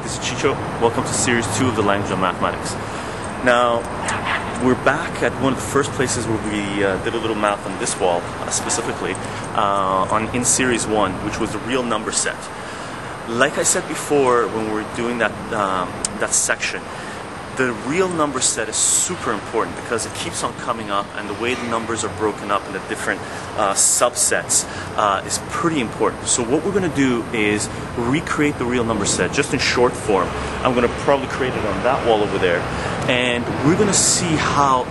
this is Chycho. Welcome to Series 2 of the Language of Mathematics. Now, we're back at one of the first places where we did a little math on this wall, specifically, in Series 1, which was the real number set. Like I said before when we were doing that section, the real number set is super important because it keeps on coming up, and the way the numbers are broken up into different subsets is pretty important. So what we're going to do is recreate the real number set just in short form. I'm going to probably create it on that wall over there, and we're going to see how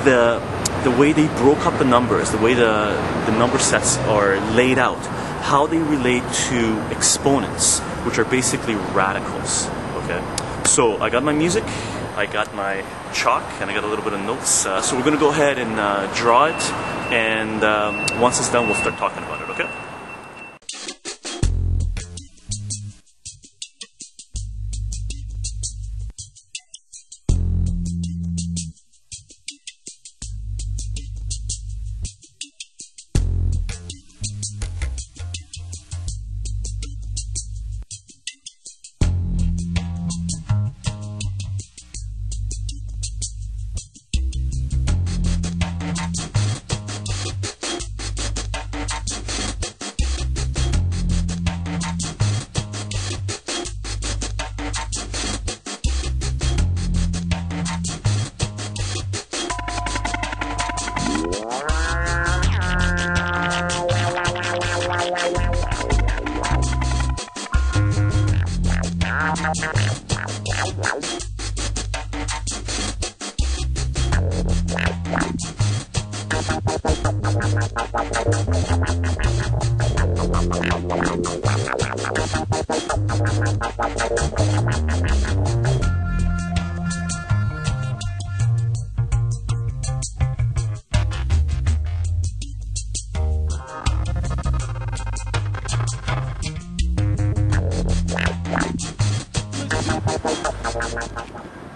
the way they broke up the numbers, the way the number sets are laid out, how they relate to exponents, which are basically radicals. Okay. So I got my music, I got my chalk, and I got a little bit of notes. So we're going to go ahead and draw it, and once it's done, we'll start talking about it, okay?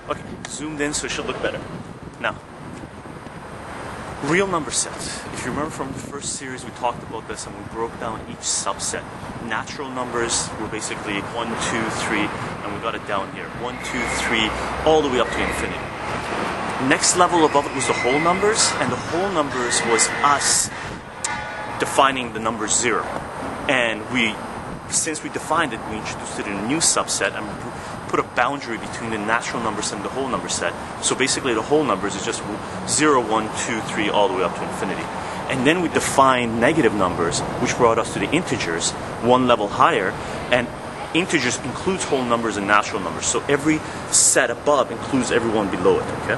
Okay, zoomed in so it should look better. Now, real number sets. If you remember from the first series, we talked about this and we broke down each subset. Natural numbers were basically 1, 2, 3, and we got it down here. 1, 2, 3, all the way up to infinity. Next level above it was the whole numbers, and the whole numbers was us defining the number 0. And since we defined it, we introduced it in a new subset and put a boundary between the natural numbers and the whole number set. So basically the whole numbers is just 0, 1, 2, 3, all the way up to infinity. And then we defined negative numbers, which brought us to the integers, one level higher, and integers includes whole numbers and natural numbers. So every set above includes everyone below it, okay?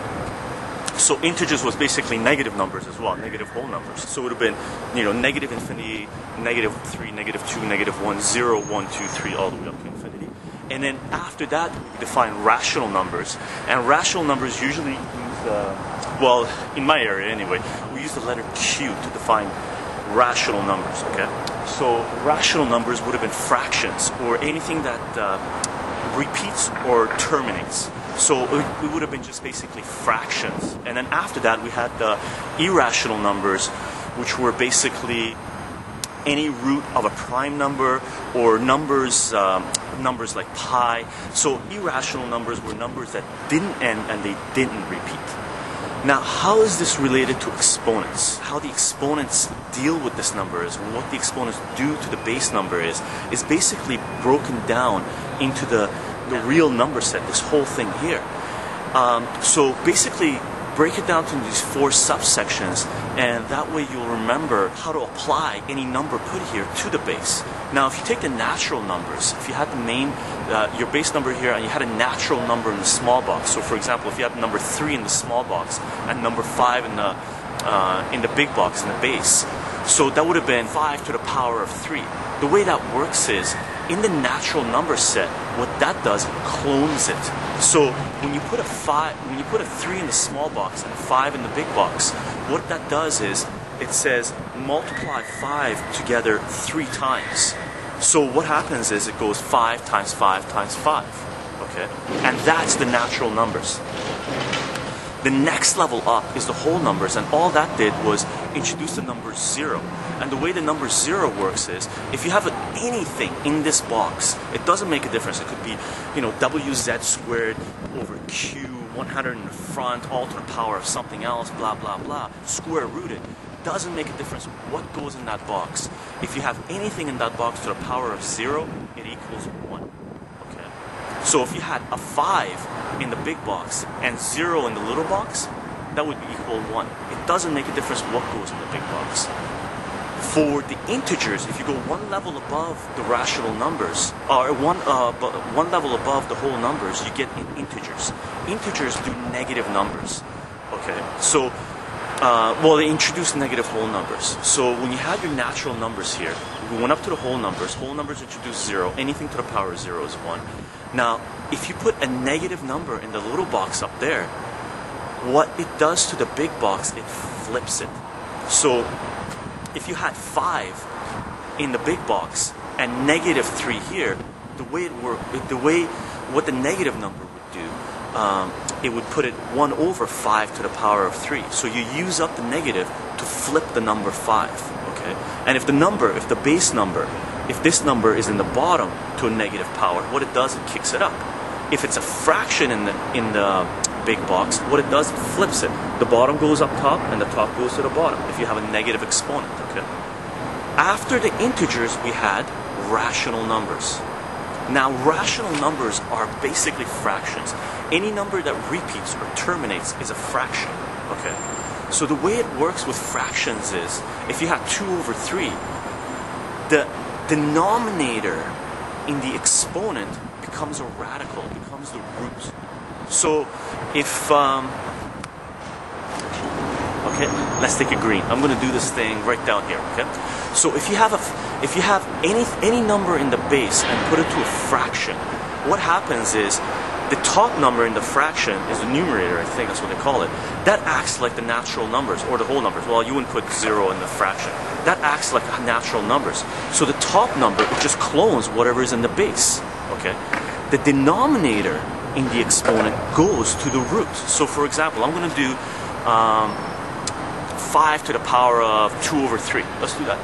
So integers was basically negative numbers as well, negative whole numbers. So it would have been, negative infinity, negative 3, negative 2, negative 1, 0, 1, 2, 3, all the way up to infinity. And then after that, we define rational numbers. And rational numbers usually use, well, in my area anyway, we use the letter Q to define rational numbers, okay? So rational numbers would have been fractions, or anything that repeats or terminates. So it would have been just basically fractions. And then after that, we had the irrational numbers, which were basically any root of a prime number, or numbers like pi. So irrational numbers were numbers that didn't end and they didn't repeat. Now, how is this related to exponents? How the exponents deal with this number is, what the exponents do to the base number is basically broken down into the real number set, this whole thing here. So basically, break it down to these 4 subsections, and that way you'll remember how to apply any number put here to the base. Now, if you take the natural numbers, if you had your base number here, and you had a natural number in the small box. So, for example, if you had number 3 in the small box and number 5 in the big box in the base, so that would have been 5 to the power of 3. The way that works is, in the natural number set, what that does, clones it. So when you put a 3 in the small box and a 5 in the big box, what that does is it says multiply 5 together 3 times. So what happens is it goes 5 times 5 times 5. Okay? And that's the natural numbers. The next level up is the whole numbers, and all that did was introduce the number 0. And the way the number 0 works is, if you have anything in this box, it doesn't make a difference. It could be, WZ squared over Q, 100 in the front, all to the power of something else, blah, blah, blah, square rooted. Doesn't make a difference what goes in that box. If you have anything in that box to the power of 0, it equals 1. Okay. So if you had a 5 in the big box and 0 in the little box, that would equal 1. It doesn't make a difference what goes in the big box. For the integers, if you go one level above the rational numbers, or one level above the whole numbers, you get integers. Integers do negative numbers. Okay. So they introduce negative whole numbers. So when you have your natural numbers here, we went up to the whole numbers introduce 0, anything to the power of 0 is 1. Now, if you put a negative number in the little box up there, what it does to the big box, it flips it. So if you had 5 in the big box and negative 3 here, what the negative number would do, it would put it 1 over 5 to the power of 3. So you use up the negative to flip the number 5. Okay? And if the base number, if this number is in the bottom to a negative power, what it does, it kicks it up. If it's a fraction in the big box, what it does, it flips it. The bottom goes up top and the top goes to the bottom if you have a negative exponent. Okay? After the integers, we had rational numbers. Now, rational numbers are basically fractions. Any number that repeats or terminates is a fraction. Okay? So the way it works with fractions is, if you have 2 over 3, the denominator in the exponent becomes a radical, becomes the root. So if, okay, let's take a green. I'm going to do this thing right down here, okay? So if you have any number in the base and put it to a fraction, what happens is the top number in the fraction is the numerator, I think that's what they call it. That acts like the natural numbers, or the whole numbers. Well, you wouldn't put 0 in the fraction. That acts like natural numbers. So the top number, it just clones whatever is in the base, okay? The denominator in the exponent goes to the root. So for example, I'm going to do 5 to the power of 2 over 3. Let's do that.